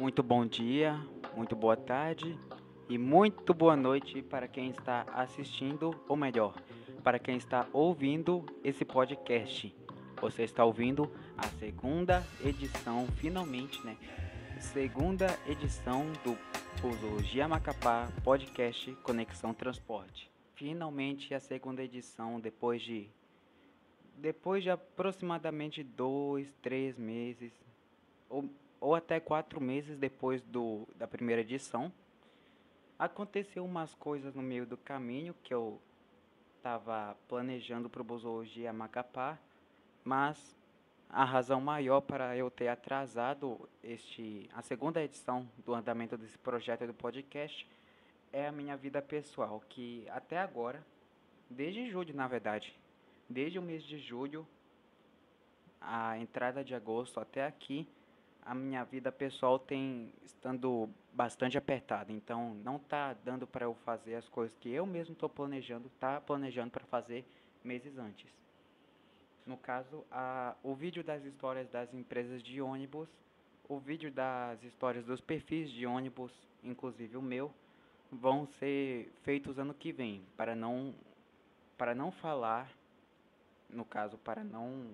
Muito bom dia, muito boa tarde e muito boa noite para quem está assistindo, ou melhor, para quem está ouvindo esse podcast. Você está ouvindo a segunda edição, finalmente, né? Segunda edição do Posologia Macapá Podcast Conexão Transporte. Finalmente a segunda edição, depois de aproximadamente 2, 3 meses, ou, ou até 4 meses depois da primeira edição. Aconteceu umas coisas no meio do caminho que eu estava planejando para o Busologia Macapá, mas a razão maior para eu ter atrasado a segunda edição do andamento desse projeto do podcast é a minha vida pessoal, que até agora, desde julho na verdade, desde o mês de julho, a entrada de agosto até aqui, a minha vida pessoal tem estando bastante apertada, então não tá dando para eu fazer as coisas que eu mesmo estou planejando para fazer meses antes. No caso, o vídeo das histórias das empresas de ônibus, o vídeo das histórias dos perfis de ônibus, inclusive o meu, vão ser feitos ano que vem, para não falar, no caso, para não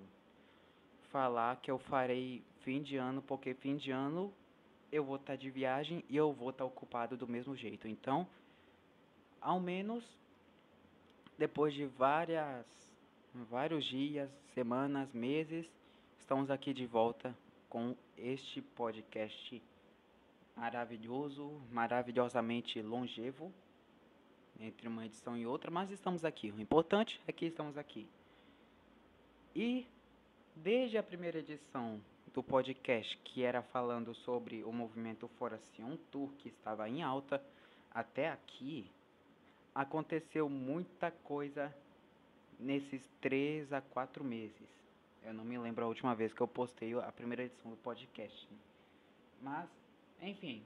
falar que eu farei fim de ano, porque fim de ano eu vou estar de viagem e eu vou estar ocupado do mesmo jeito. Então, ao menos depois de vários dias, semanas, meses, estamos aqui de volta com este podcast maravilhoso, maravilhosamente longevo, entre uma edição e outra, mas estamos aqui. O importante é que estamos aqui. E desde a primeira edição do podcast, que era falando sobre o movimento Fora Sion Tour, que estava em alta, até aqui, aconteceu muita coisa nesses 3 a 4 meses. Eu não me lembro a última vez que eu postei a primeira edição do podcast. Mas, enfim,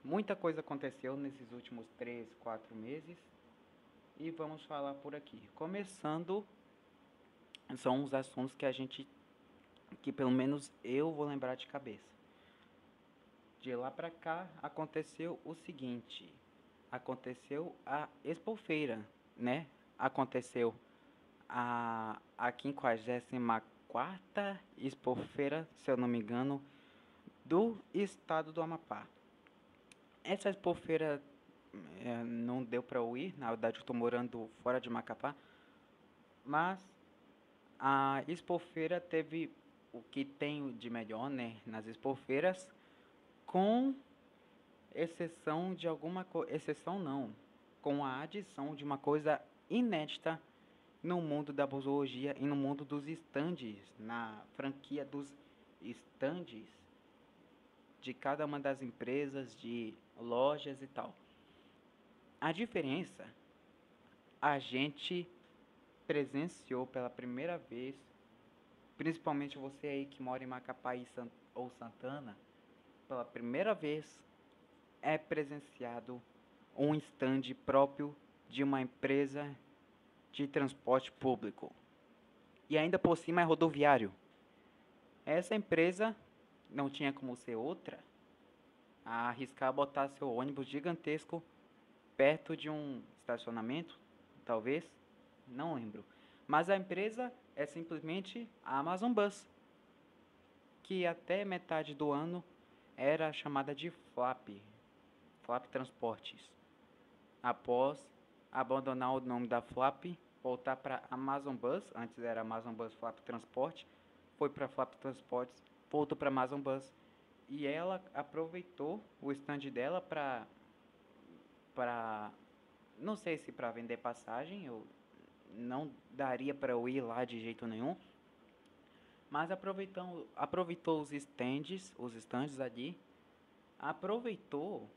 muita coisa aconteceu nesses últimos 3, 4 meses e vamos falar por aqui. Começando, são os assuntos que pelo menos eu vou lembrar de cabeça. De lá pra cá aconteceu o seguinte: aconteceu a Expofeira, né? Aconteceu a 54ª Expofeira, se eu não me engano, do estado do Amapá. Essa Expofeira não deu pra eu ir, na verdade eu tô morando fora de Macapá, mas a Expofeira teve o que tem de melhor, né, nas expofeiras, com exceção de alguma coisa, exceção não, com a adição de uma coisa inédita no mundo da busologia e no mundo dos estandes, na franquia dos estandes de cada uma das empresas, de lojas e tal. A diferença, a gente presenciou pela primeira vez, principalmente você aí que mora em Macapá ou Santana, pela primeira vez é presenciado um stand próprio de uma empresa de transporte público. E ainda por cima é rodoviário. Essa empresa não tinha como ser outra a arriscar botar seu ônibus gigantesco perto de um estacionamento, talvez, não lembro. Mas a empresa é simplesmente a Amazon Bus, que até metade do ano era chamada de Flap Transportes. Após abandonar o nome da Flap, voltar para Amazon Bus, antes era Amazon Bus Flap Transport, foi para Flap Transportes, voltou para Amazon Bus e ela aproveitou o stand dela para não sei se para vender passagem, eu não daria para eu ir lá de jeito nenhum, mas aproveitou os stands ali, aproveitou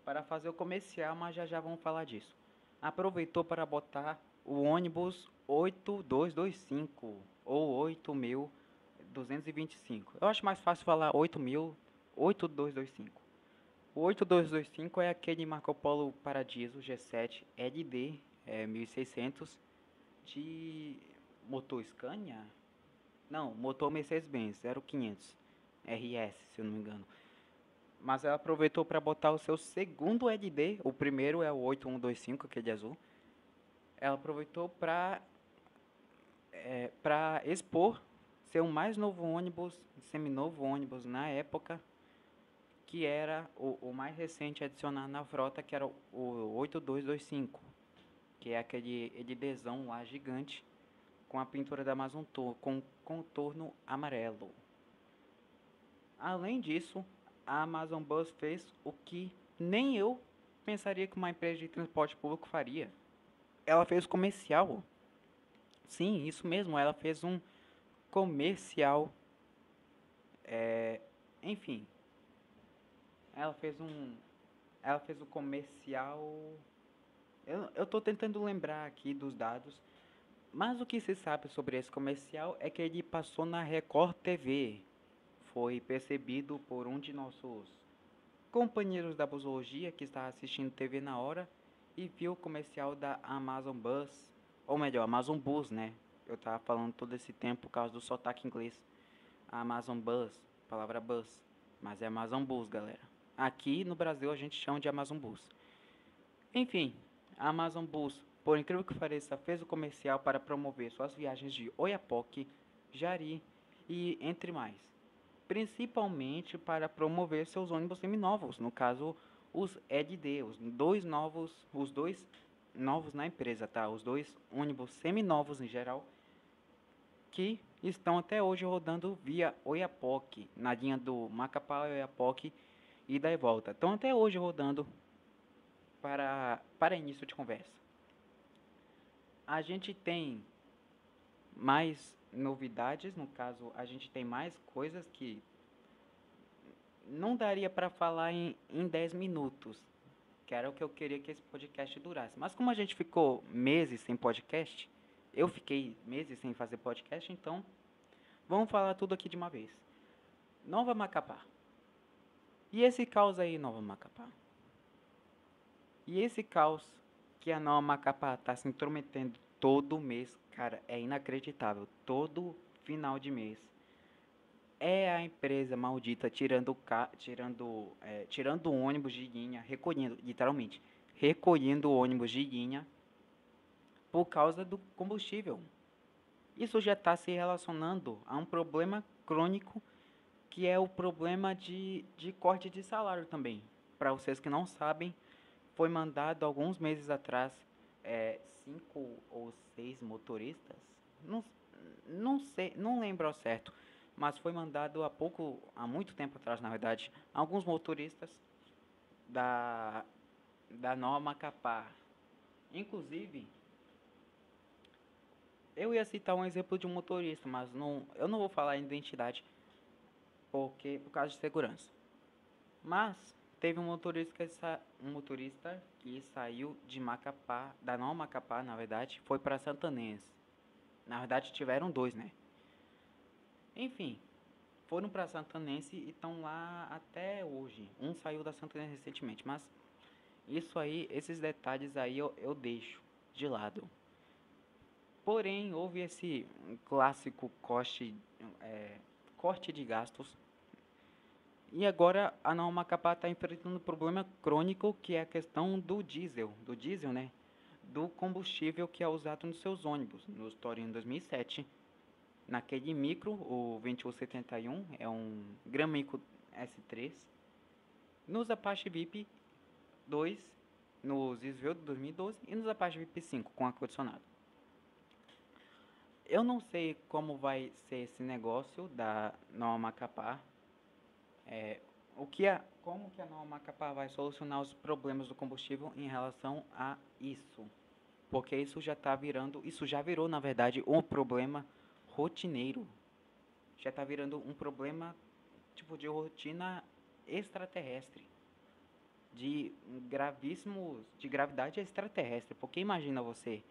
para fazer o comercial, mas já vamos falar disso. Aproveitou para botar o ônibus 8225 ou 8225. Eu acho mais fácil falar 8225. O 8225 é aquele Marco Polo Paradiso G7 LD 1600 de motor Scania? Não, motor Mercedes-Benz 0500 RS, se eu não me engano. Mas ela aproveitou para botar o seu segundo EDD, o primeiro é o 8125, que é de azul. Ela aproveitou para expor ser o mais novo ônibus, seminovo ônibus na época, que era o mais recente adicionado na frota, que era o 8225, que é aquele EDDzão lá gigante com a pintura da Amazon Tour, com contorno amarelo. Além disso, a Amazon Bus fez o que nem eu pensaria que uma empresa de transporte público faria. Ela fez comercial. Sim, isso mesmo, ela fez um comercial. Enfim, ela fez um. Ela fez o comercial. Eu tô tentando lembrar aqui dos dados. Mas o que se sabe sobre esse comercial é que ele passou na Record TV. Foi percebido por um de nossos companheiros da busologia que estava assistindo TV na hora e viu o comercial da Amazon Bus, ou melhor, Amazon Bus, né? Eu estava falando todo esse tempo por causa do sotaque inglês. A Amazon Bus, palavra bus, mas é Amazon Bus, galera. Aqui no Brasil a gente chama de Amazon Bus. Enfim, a Amazon Bus, por incrível que pareça, fez o comercial para promover suas viagens de Oiapoque, Jari e entre mais. Principalmente para promover seus ônibus seminovos, no caso os EDD, os dois novos na empresa, tá? Os dois ônibus seminovos em geral que estão até hoje rodando via Oiapoque, na linha do Macapá Oiapoque e da volta. Estão até hoje rodando para início de conversa. A gente tem mais novidades, no caso, a gente tem mais coisas que não daria para falar em 10 minutos, que era o que eu queria que esse podcast durasse. Mas como a gente ficou meses sem podcast, eu fiquei meses sem fazer podcast, então vamos falar tudo aqui de uma vez. Nova Macapá. E esse caos aí, Nova Macapá? E esse caos que a Nova Macapá tá se intrometendo todo mês, cara, é inacreditável. Todo final de mês. É a empresa maldita tirando o ônibus de linha, recolhendo, literalmente, recolhendo o ônibus de linha por causa do combustível. Isso já está se relacionando a um problema crônico que é o problema de corte de salário também. Para vocês que não sabem, foi mandado alguns meses atrás 5 ou 6 motoristas, não, não sei, não lembro ao certo, mas foi mandado há muito tempo atrás, na verdade, alguns motoristas da, da Nova Macapá. Inclusive, eu ia citar um exemplo de um motorista, mas eu não vou falar em identidade por causa de segurança. Mas teve um motorista que saiu de Macapá, da Nova Macapá, na verdade, foi para Santanense. Na verdade, tiveram dois, né? Enfim, foram para Santanense e estão lá até hoje. Um saiu da Santanense recentemente, mas isso aí, esses detalhes aí eu deixo de lado. Porém, houve esse clássico corte de gastos. E agora a Nova Macapá está enfrentando um problema crônico que é a questão do diesel, né? Do combustível que é usado nos seus ônibus. No Torino 2007, naquele micro, o 2171, é um Gran Micro S3. Nos Apache VIP 2, nos Svelte 2012 e nos Apache VIP 5 com ar-condicionado. Eu não sei como vai ser esse negócio da Nova Macapá. Como que a Nova Macapá vai solucionar os problemas do combustível em relação a isso? Porque isso já virou, na verdade, um problema rotineiro. Já está virando um problema tipo de rotina extraterrestre, de gravidade extraterrestre. Porque imagina você,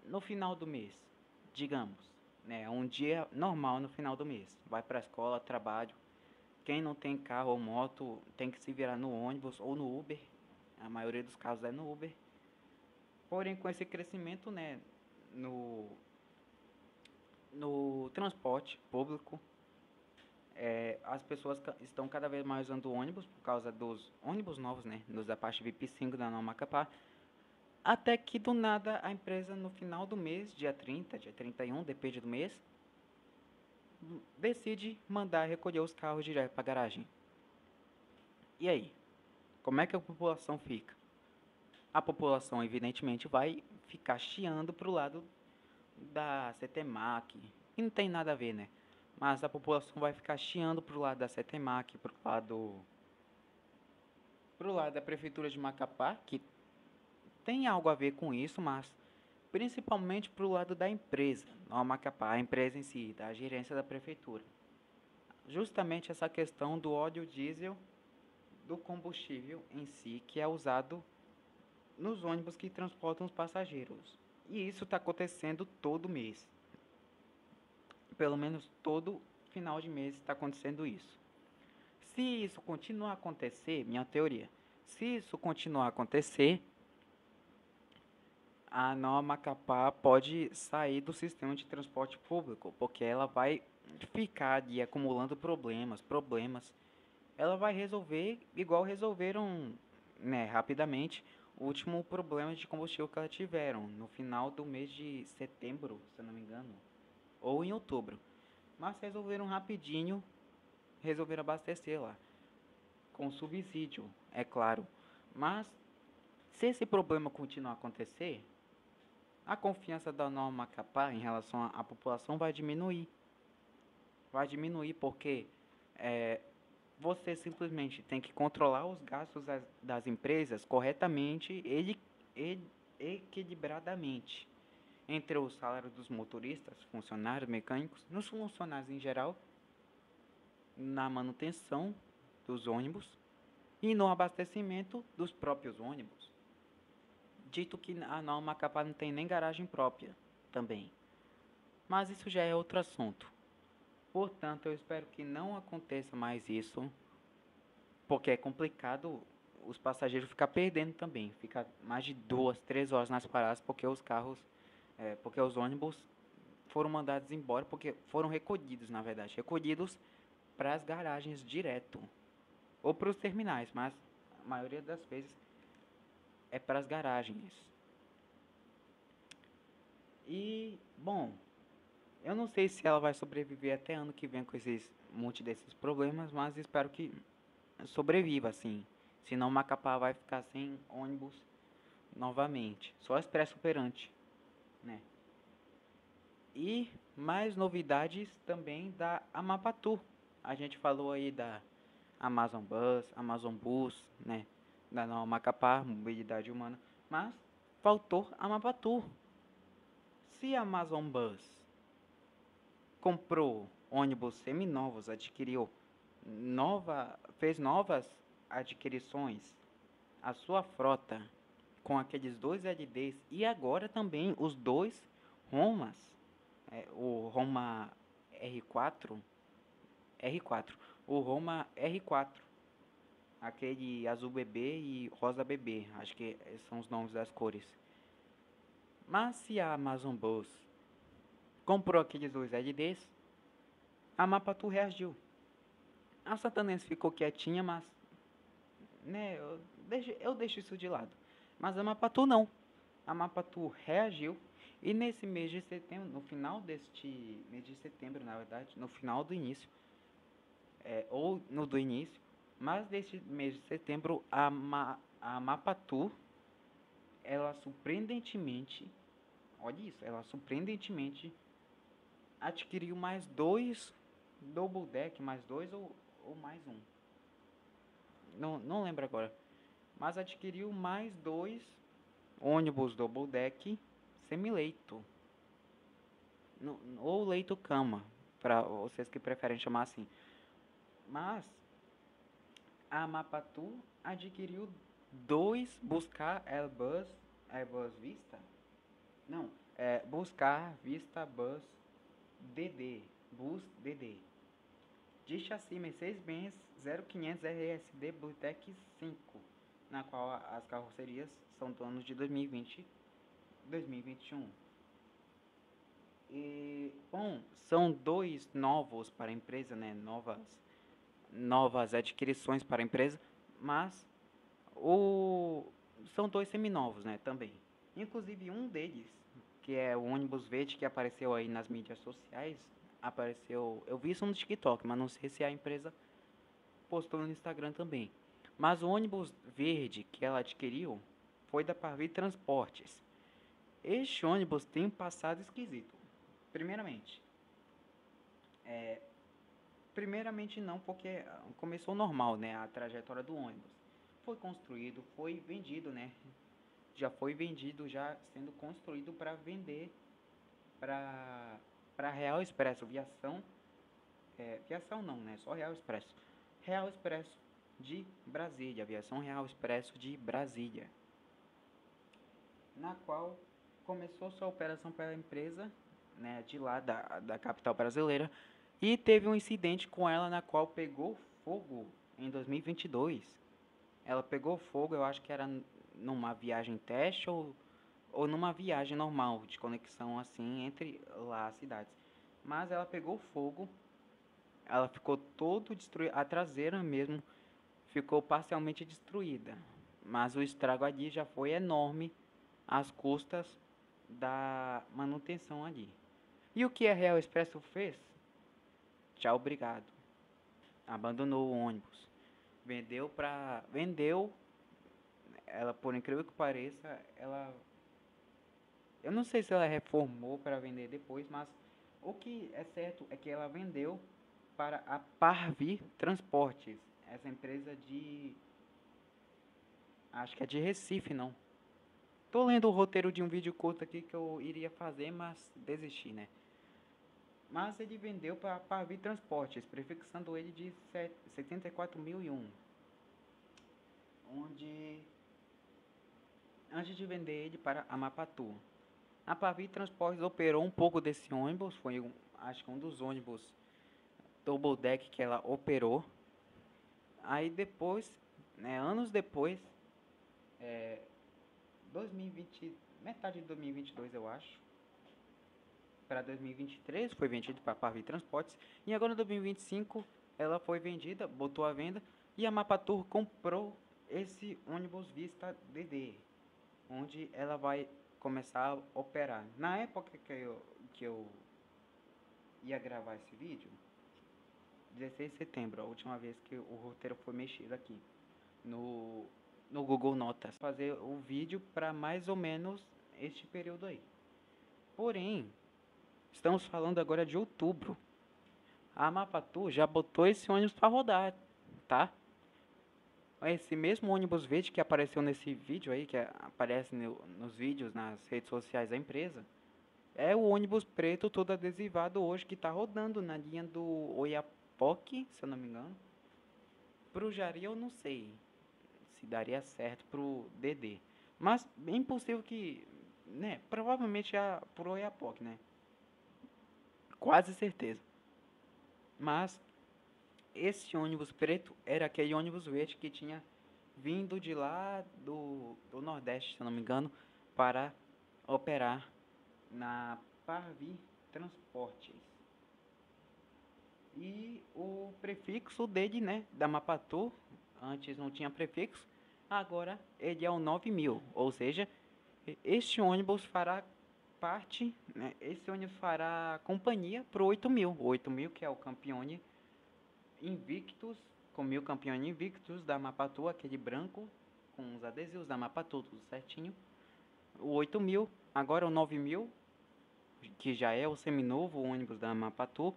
no final do mês, digamos, né, um dia normal no final do mês, vai para a escola, trabalho. Quem não tem carro ou moto tem que se virar no ônibus ou no Uber. A maioria dos casos é no Uber. Porém, com esse crescimento, né, no transporte público, as pessoas estão cada vez mais usando ônibus por causa dos ônibus novos, né? Dos da parte VIP 5 da Nova Macapá. Até que do nada a empresa no final do mês, dia 30, dia 31, depende do mês, decide mandar recolher os carros direto para a garagem. E aí? Como é que a população fica? A população, evidentemente, vai ficar chiando pro lado da CETEMAC, que não tem nada a ver, né? Mas a população vai ficar chiando pro lado da CETEMAC, pro lado da Prefeitura de Macapá, que tem algo a ver com isso, mas principalmente pro lado da empresa, não a Macapá, a empresa em si, da gerência da Prefeitura. Justamente essa questão do óleo diesel, do combustível em si, que é usado nos ônibus que transportam os passageiros. E isso está acontecendo todo mês. Pelo menos todo final de mês está acontecendo isso. Se isso continuar a acontecer, minha teoria, se isso continuar a acontecer, a Nova Macapá pode sair do sistema de transporte público, porque ela vai ficar ali acumulando problemas. Ela vai resolver igual resolveram, né, rapidamente o último problema de combustível que elas tiveram no final do mês de setembro, se eu não me engano, ou em outubro. Mas resolveram rapidinho, resolveram abastecer lá, com subsídio, é claro. Mas se esse problema continuar a acontecer, a confiança da Nova Macapá em relação à população vai diminuir. Vai diminuir porque é, você simplesmente tem que controlar os gastos das empresas corretamente e equilibradamente entre o salário dos motoristas, funcionários, mecânicos, nos funcionários em geral, na manutenção dos ônibus e no abastecimento dos próprios ônibus. Dito que a Nova Macapá não tem nem garagem própria também. Mas isso já é outro assunto. Portanto, eu espero que não aconteça mais isso, porque é complicado os passageiros ficar perdendo também. Ficar mais de 2, 3 horas nas paradas porque os carros, porque os ônibus foram mandados embora, porque foram recolhidos, na verdade, recolhidos para as garagens direto ou para os terminais, mas a maioria das vezes é para as garagens. E, bom, eu não sei se ela vai sobreviver até ano que vem com esses monte desses problemas, mas espero que sobreviva, assim. Senão Macapá vai ficar sem ônibus novamente. Só Expresso Operante, né? E mais novidades também da Amapatu. A gente falou aí da Amazon Bus, Amazon Bus, né? Da Nova Macapá, mobilidade humana. Mas faltou Amapatu. Se a Amazon Bus comprou ônibus seminovos, fez novas adquisições, a sua frota com aqueles dois LDs e agora também os dois Romas, o Roma R4, o Roma R4, aquele azul bebê e rosa bebê, acho que são os nomes das cores. Mas se a Amazon Bus comprou aqueles dois LDs, a Mapatu reagiu. A Satanense ficou quietinha, mas né, eu deixo isso de lado. Mas a Mapatu não. A Mapatu reagiu e nesse mês de setembro, no final deste mês de setembro, na verdade, no final do início, ou no do início, mas deste mês de setembro, a Mapatu, ela surpreendentemente, olha isso, ela surpreendentemente adquiriu mais dois double deck, mais dois ou mais um. Não lembro agora. Mas adquiriu mais dois ônibus double deck semileito. Ou leito cama, para vocês que preferem chamar assim. Mas a Mapatu adquiriu dois Buscar Airbus Vista. Não, Buscar Vista Bus DD, Bus DD. De chassi Mercedes-Benz 0500 RSD Bluetech 5, na qual as carrocerias são do ano de 2020 e 2021. E, bom, são dois novos para a empresa, né? Novas novas adquisições para a empresa, mas o, são dois seminovos, né, também. Inclusive um deles, que é o ônibus verde que apareceu aí nas mídias sociais, apareceu, eu vi isso no TikTok, mas não sei se a empresa postou no Instagram também. Mas o ônibus verde que ela adquiriu foi da Parvi Transportes. Este ônibus tem um passado esquisito. Primeiramente, primeiramente não, porque começou normal, né, a trajetória do ônibus. Foi construído, foi vendido, né? Já foi vendido, já sendo construído para vender para Real Expresso, viação, viação não, né? Só Real Expresso. Real Expresso de Brasília, aviação Real Expresso de Brasília, na qual começou sua operação pela empresa, né, de lá da capital brasileira, e teve um incidente com ela na qual pegou fogo em 2022. Ela pegou fogo, eu acho que era numa viagem teste ou numa viagem normal de conexão assim entre lá as cidades. Mas ela pegou fogo, ela ficou todo destruída, a traseira mesmo ficou parcialmente destruída. Mas o estrago ali já foi enorme às custas da manutenção ali. E o que a Real Expresso fez? Tchau, obrigado. Abandonou o ônibus. Vendeu, ela por incrível que pareça, ela eu não sei se ela reformou para vender depois, mas o que é certo é que ela vendeu para a Parvi Transportes, essa empresa de, acho que é de Recife, não. Tô lendo o roteiro de um vídeo curto aqui que eu iria fazer, mas desisti, né? Mas ele vendeu para a Parvi Transportes, prefixando ele de 74.001, onde antes de vender ele para a Mapatu. A Parvi Transportes operou um pouco desse ônibus, foi acho que um dos ônibus double deck que ela operou. Aí depois, né, anos depois, 2020, metade de 2022 eu acho, para 2023 foi vendido para a Parvi Transportes e agora em 2025 ela foi vendida, botou à venda e a Mapatur comprou esse ônibus Vista DD, onde ela vai começar a operar. Na época que eu ia gravar esse vídeo, 16 de setembro, a última vez que o roteiro foi mexido aqui no, no Google Notas. Fazer o vídeo para mais ou menos este período aí. Porém, estamos falando agora de outubro. A Mapatu já botou esse ônibus para rodar, tá? Esse mesmo ônibus verde que apareceu nesse vídeo aí, que aparece nos vídeos, nas redes sociais da empresa, é o ônibus preto todo adesivado hoje que está rodando na linha do Oiapoque, se eu não me engano. Pro Jari eu não sei se daria certo pro DD. Mas é impossível que, né, provavelmente pro Oiapoque, né? Quase certeza. Mas esse ônibus preto era aquele ônibus verde que tinha vindo de lá do Nordeste, se eu não me engano, para operar na Parvi Transportes. E o prefixo dele, né, da Mapatu, antes não tinha prefixo, agora ele é o 9000, ou seja, este ônibus fará parte, né, esse ônibus fará companhia para o 8000, o 8000 que é o Campione Invictus, com 1000 Campione Invictus da Mapatu, aquele branco, com os adesivos da Mapatu, tudo certinho. O 8000, agora o 9000, que já é o seminovo ônibus da Mapatu,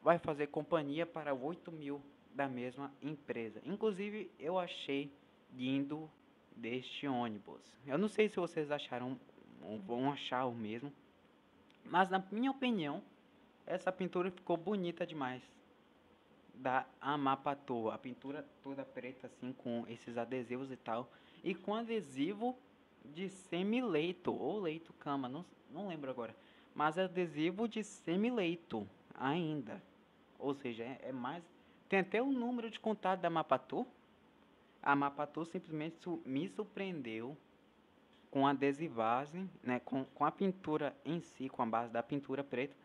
vai fazer companhia para 8000 da mesma empresa. Inclusive, eu achei lindo deste ônibus. Eu não sei se vocês acharam ou vão achar o mesmo, mas na minha opinião, essa pintura ficou bonita demais. Da Amapatu, a pintura toda preta assim com esses adesivos e tal, e com adesivo de semi-leito ou leito-cama, não lembro agora, mas adesivo de semi-leito ainda. Ou seja, é mais. Tem até o número de contato da Mapatu. A Mapatu simplesmente me surpreendeu com a adesivagem, né, com a pintura em si, com a base da pintura preta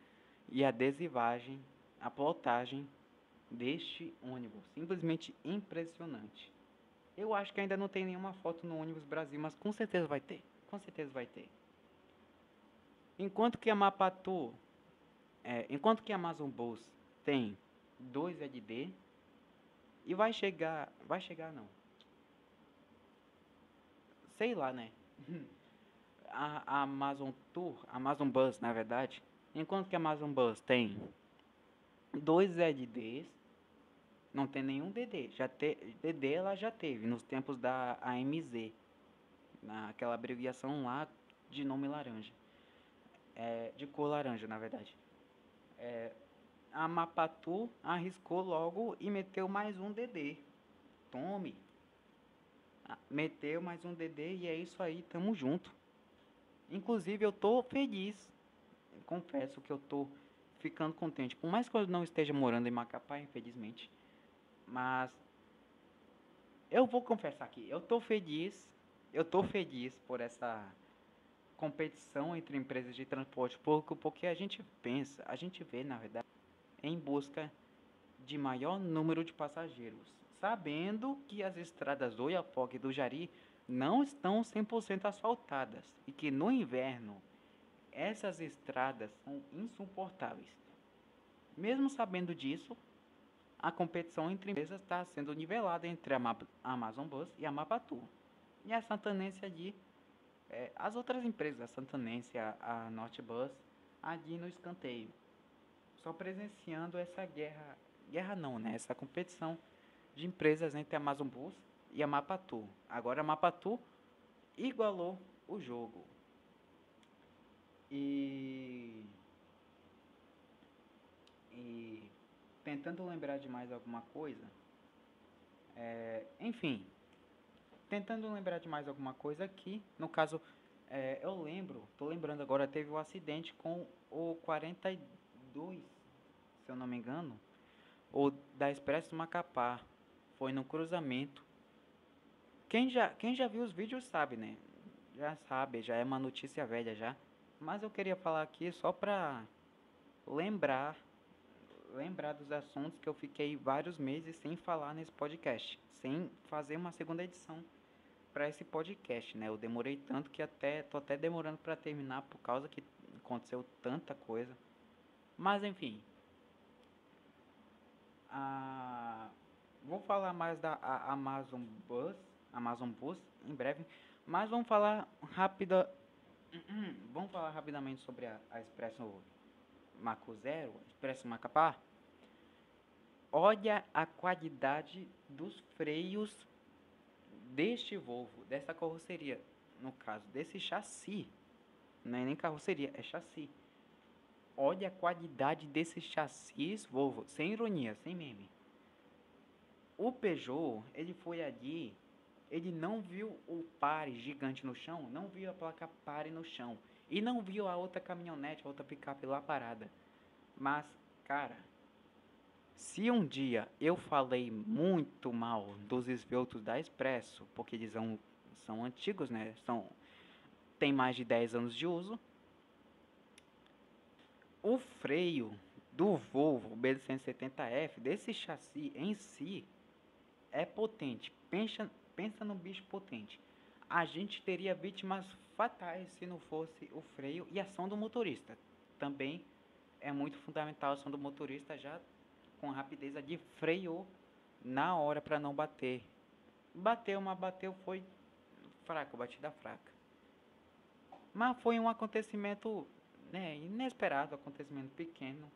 e a adesivagem, a plotagem deste ônibus. Simplesmente impressionante. Eu acho que ainda não tem nenhuma foto no ônibus Brasil, mas com certeza vai ter. Com certeza vai ter. Enquanto que a Mapatu, enquanto que a Amazon Bus tem 2 EDD e vai chegar não. Sei lá, né? A Amazon Tour, Amazon Bus, na verdade, enquanto que a Amazon Bus tem 2 EDDs, não tem nenhum DD. DD ela já teve nos tempos da AMZ, naquela abreviação lá de nome laranja, de cor laranja, na verdade. A Mapatu arriscou logo e meteu mais um DD. Tome. Meteu mais um DD e é isso aí, tamo junto. Inclusive eu tô feliz. Confesso que eu tô ficando contente. Por mais que eu não esteja morando em Macapá, infelizmente. Mas eu vou confessar aqui, eu tô feliz. Eu tô feliz por essa competição entre empresas de transporte público, porque a gente pensa, a gente vê, na verdade, em busca de maior número de passageiros, sabendo que as estradas do Oiapoque e do Jari não estão 100% asfaltadas e que no inverno essas estradas são insuportáveis. Mesmo sabendo disso, a competição entre empresas está sendo nivelada entre a Amazon Bus e a Mapatu. E a Santanense ali, as outras empresas, a Santanense, a Norte Bus, ali no escanteio. Só presenciando essa guerra não, né? Essa competição de empresas entre a Amazon Bus e a Mapatu. Agora a Mapatu igualou o jogo. E tentando lembrar de mais alguma coisa, enfim, tentando lembrar de mais alguma coisa aqui, no caso, tô lembrando agora, teve um acidente com o 42, se eu não me engano, ou da Expresso Macapá, foi no cruzamento. Quem já viu os vídeos sabe, né? Já sabe, já é uma notícia velha já. Mas eu queria falar aqui só pra lembrar, lembrar dos assuntos que eu fiquei vários meses sem falar nesse podcast, sem fazer uma segunda edição para esse podcast, né? Eu demorei tanto que tô até demorando para terminar por causa que aconteceu tanta coisa. Mas enfim, a vou falar mais da Amazon Bus em breve, mas vamos falar rapidamente sobre a Expresso Maco Zero, Expresso Macapá. Olha a qualidade dos freios deste Volvo, dessa carroceria, no caso desse chassi, não é nem carroceria, é chassi. Olha a qualidade desses chassis Volvo, sem ironia, sem meme. O Peugeot, ele foi ali, ele não viu o pare gigante no chão, não viu a placa pare no chão, e não viu a outra caminhonete, a outra picape lá parada. Mas, cara, se um dia eu falei muito mal dos esveltos da Expresso, porque eles são antigos, né? Tem mais de 10 anos de uso. O freio do Volvo B170F, desse chassi em si, é potente. Pensa no bicho potente. A gente teria vítimas fatais se não fosse o freio e a ação do motorista. Também é muito fundamental a ação do motorista já com rapidez ali freou na hora para não bater. Bateu, mas bateu foi fraco, batida fraca. Mas foi um acontecimento, né, inesperado, acontecimento pequeno.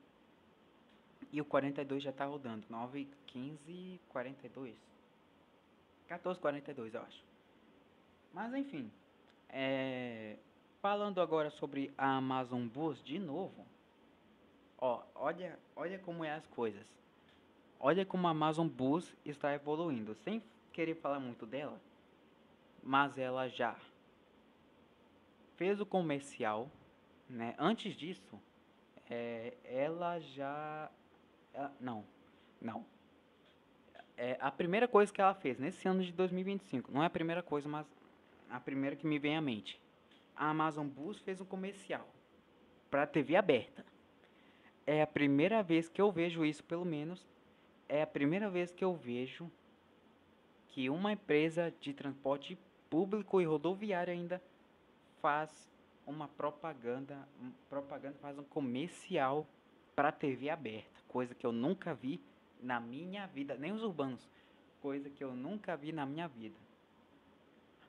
E o 42 já tá rodando. 9, 15, 42. 14, 42, eu acho. Mas enfim. Falando agora sobre a Amazon Bus de novo. Ó, olha como é as coisas. Olha como a Amazon Bus está evoluindo. Sem querer falar muito dela. Mas ela já fez o comercial, né? Antes disso, ela já... não, não. A primeira coisa que ela fez nesse ano de 2025, não é a primeira coisa, mas a primeira que me vem à mente. A Amazon Bus fez um comercial para TV aberta. É a primeira vez que eu vejo isso, pelo menos, é a primeira vez que eu vejo que uma empresa de transporte público e rodoviário ainda faz uma propaganda, faz um comercial para TV aberta, coisa que eu nunca vi na minha vida, nem os urbanos, coisa que eu nunca vi na minha vida.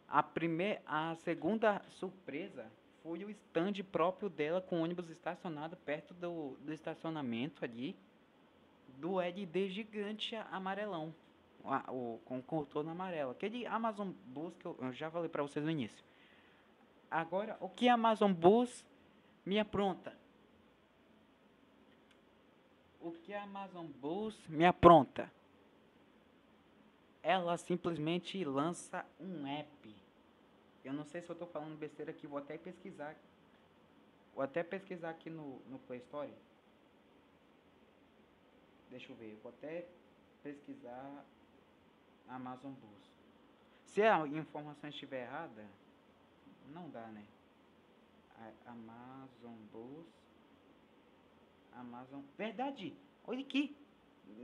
A segunda surpresa foi o stand próprio dela com o ônibus estacionado perto do estacionamento ali do LD gigante amarelão, com o contorno amarelo. Aquele Amazon Bus que eu já falei para vocês no início. Agora, o que a Amazon Bus me apronta? O que a Amazon Bus me apronta? Ela simplesmente lança um app. Eu não sei se eu estou falando besteira aqui, vou até pesquisar. Vou até pesquisar aqui no Play Store. Deixa eu ver, vou até pesquisar Amazon Bus. Se a informação estiver errada, não dá, né? Amazon Bus. Amazon. Verdade! Olha aqui!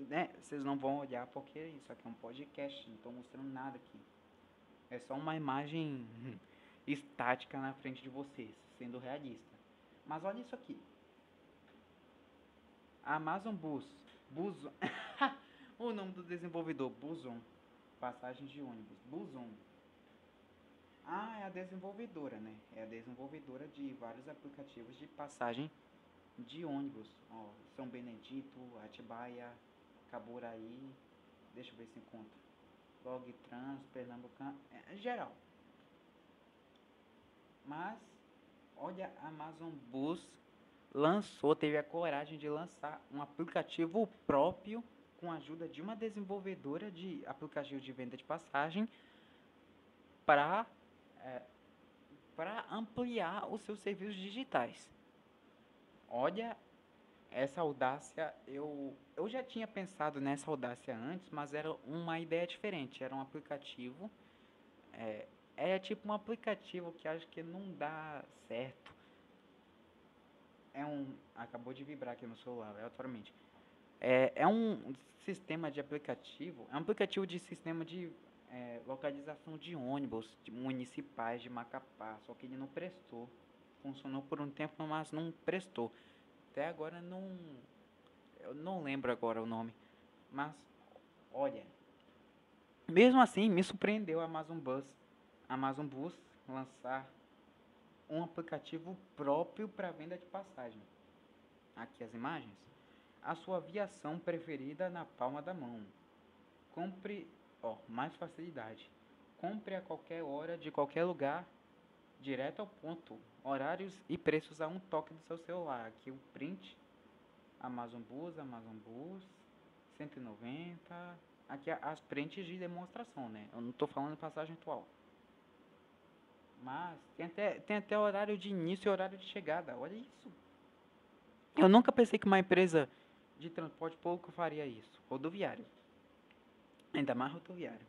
Né? Vocês não vão olhar porque isso aqui é um podcast, não estou mostrando nada aqui. É só uma imagem estática na frente de vocês, sendo realista. Mas olha isso aqui. Amazon Bus. Buson. O nome do desenvolvedor, Buson. Passagens de ônibus. Buson. Ah, é a desenvolvedora, né? É a desenvolvedora de vários aplicativos de passagem de ônibus. Ó, São Benedito, Atibaia, Caburaí. Deixa eu ver se encontra. Logtrans, Pernambucano, geral. Mas, olha, a Amazon Bus teve a coragem de lançar um aplicativo próprio com a ajuda de uma desenvolvedora de aplicativo de venda de passagem para ampliar os seus serviços digitais. Olha, essa audácia, eu já tinha pensado nessa audácia antes, mas era uma ideia diferente. Era um aplicativo, é tipo um aplicativo que acho que não dá certo. Acabou de vibrar aqui no celular, aleatoriamente. É um sistema de aplicativo, é um aplicativo de sistema de localização de ônibus municipais de Macapá, só que ele não prestou. Funcionou por um tempo, mas não prestou. Até agora eu não lembro agora o nome. Mas, olha, mesmo assim me surpreendeu a Amazon Bus lançar um aplicativo próprio para venda de passagem. Aqui as imagens. A sua aviação preferida na palma da mão. Compre, mais facilidade. Compre a qualquer hora, de qualquer lugar, direto ao ponto. Horários e preços a um toque do seu celular. Aqui o print. Amazon Bus, 190. Aqui as prints de demonstração, né? Eu não estou falando de passagem atual. Mas tem até horário de início e horário de chegada. Olha isso. Eu nunca pensei que uma empresa de transporte público faria isso. Rodoviário. Ainda mais rodoviário.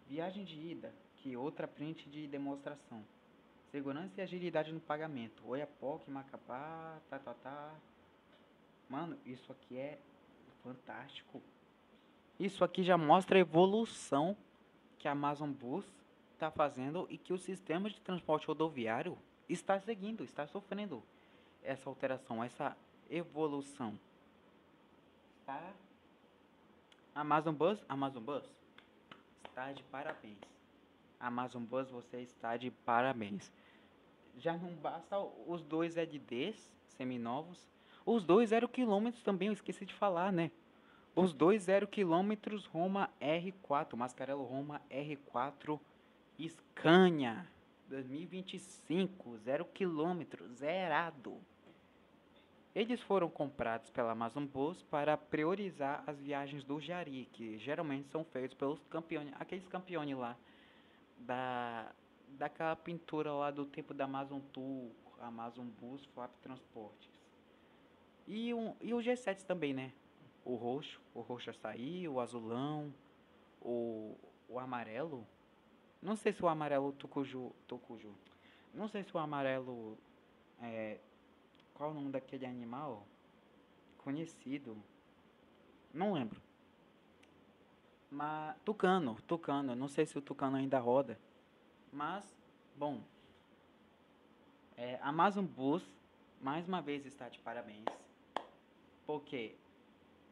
Viagem de ida, que outra print de demonstração. Segurança e agilidade no pagamento. Oiapoque, Macapá, tá. Mano, isso aqui é fantástico. Isso aqui já mostra a evolução que a Amazon Bus está fazendo e que o sistema de transporte rodoviário está seguindo, está sofrendo essa alteração, essa evolução. Tá? Amazon Bus está de parabéns. Amazon Bus, você está de parabéns. Já não basta os dois LDs seminovos, os dois 0 km também, eu esqueci de falar, né? Os dois 0 km Roma R4, Mascarello Roma R4 Scania 2025, 0 km, zerado. Eles foram comprados pela Amazon Bus para priorizar as viagens do Jari, que geralmente são feitos pelos campeões, aqueles campeões lá daquela pintura lá do tempo da Amazon Tour, Amazon Bus, Flap Transportes. E o G7 também, né? O roxo açaí, o azulão, o amarelo. Não sei se o amarelo tucuju. Não sei se o amarelo qual o nome daquele animal? Conhecido. Não lembro. Tucano, não sei se o Tucano ainda roda, mas, bom, Amazon Bus, mais uma vez está de parabéns, porque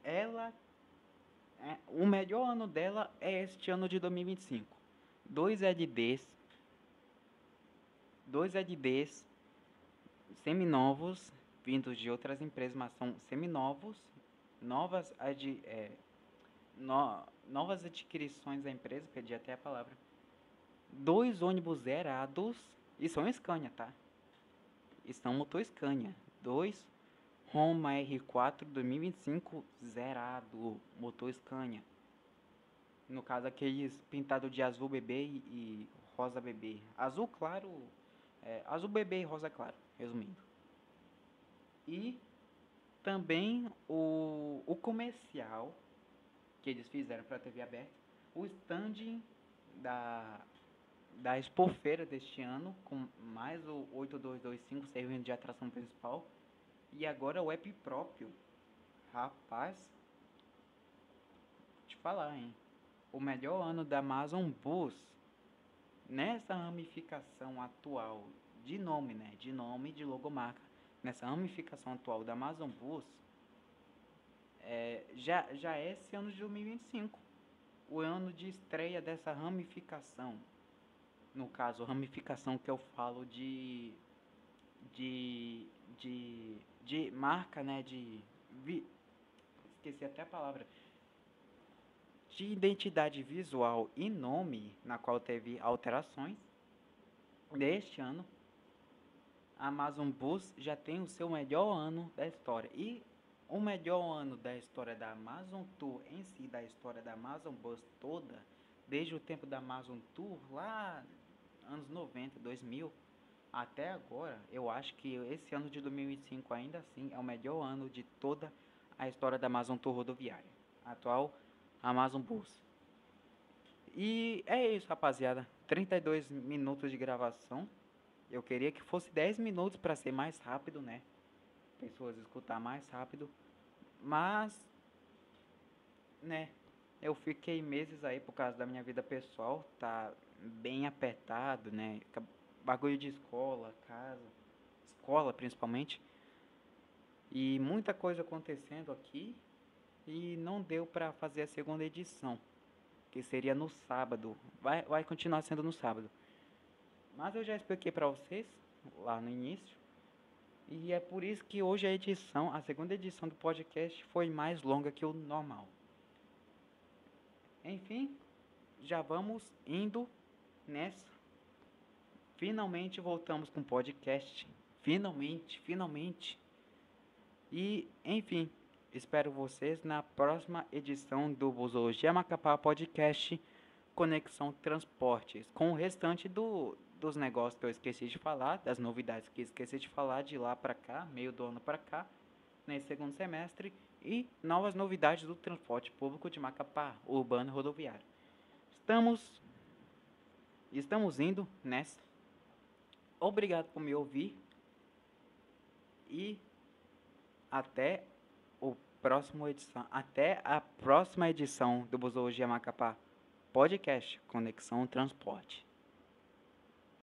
ela, o melhor ano dela é este ano de 2025. Dois LDs, dois LDs seminovos, vindos de outras empresas, mas são seminovos, novas, novas adquisições da empresa, perdi até a palavra. Dois ônibus zerados, e são Scania, tá? E são motor Scania. Dois Roma R4 2025 zerado, motor Scania. No caso, aqueles pintados de azul bebê e rosa bebê. Azul claro, azul bebê e rosa claro, resumindo. E também o comercial que eles fizeram para a TV aberta, o stand da Expofeira deste ano, com mais o 8225 servindo de atração principal, e agora o app próprio. Rapaz, vou te falar, hein? O melhor ano da Amazon Bus, nessa ramificação atual de nome, né? De nome, de logomarca, nessa ramificação atual da Amazon Bus, já é esse ano de 2025. O ano de estreia dessa ramificação. No caso, ramificação que eu falo de marca, né? Esqueci até a palavra. De identidade visual e nome, na qual teve alterações. Neste ano, a Amazon Bus já tem o seu melhor ano da história. E o melhor ano da história da Amazon Tour em si, da história da Amazon Bus toda, desde o tempo da Amazon Tour, lá anos 90, 2000, até agora, eu acho que esse ano de 2025 ainda assim é o melhor ano de toda a história da Amazon Tour rodoviária. Atual Amazon Bus. E é isso, rapaziada. 32 minutos de gravação. Eu queria que fosse 10 minutos para ser mais rápido, né? Pessoas escutar mais rápido. Mas, né? Eu fiquei meses aí por causa da minha vida pessoal. Tá bem apertado, né? Bagulho de escola, casa. Escola, principalmente. E muita coisa acontecendo aqui. E não deu pra fazer a segunda edição, que seria no sábado. Vai continuar sendo no sábado. Mas eu já expliquei pra vocês lá no início. E é por isso que hoje a segunda edição do podcast foi mais longa que o normal. Enfim, já vamos indo nessa. Finalmente voltamos com o podcast. Finalmente. E, enfim, espero vocês na próxima edição do Busologia Macapá Podcast Conexão Transportes, com o restante dos negócios que eu esqueci de falar, das novidades que eu esqueci de falar de lá pra cá, meio do ano pra cá, nesse segundo semestre, e novas novidades do transporte público de Macapá, urbano e rodoviário. Estamos indo nessa. Obrigado por me ouvir e até a próxima edição do Busologia Macapá Podcast Conexão Transporte.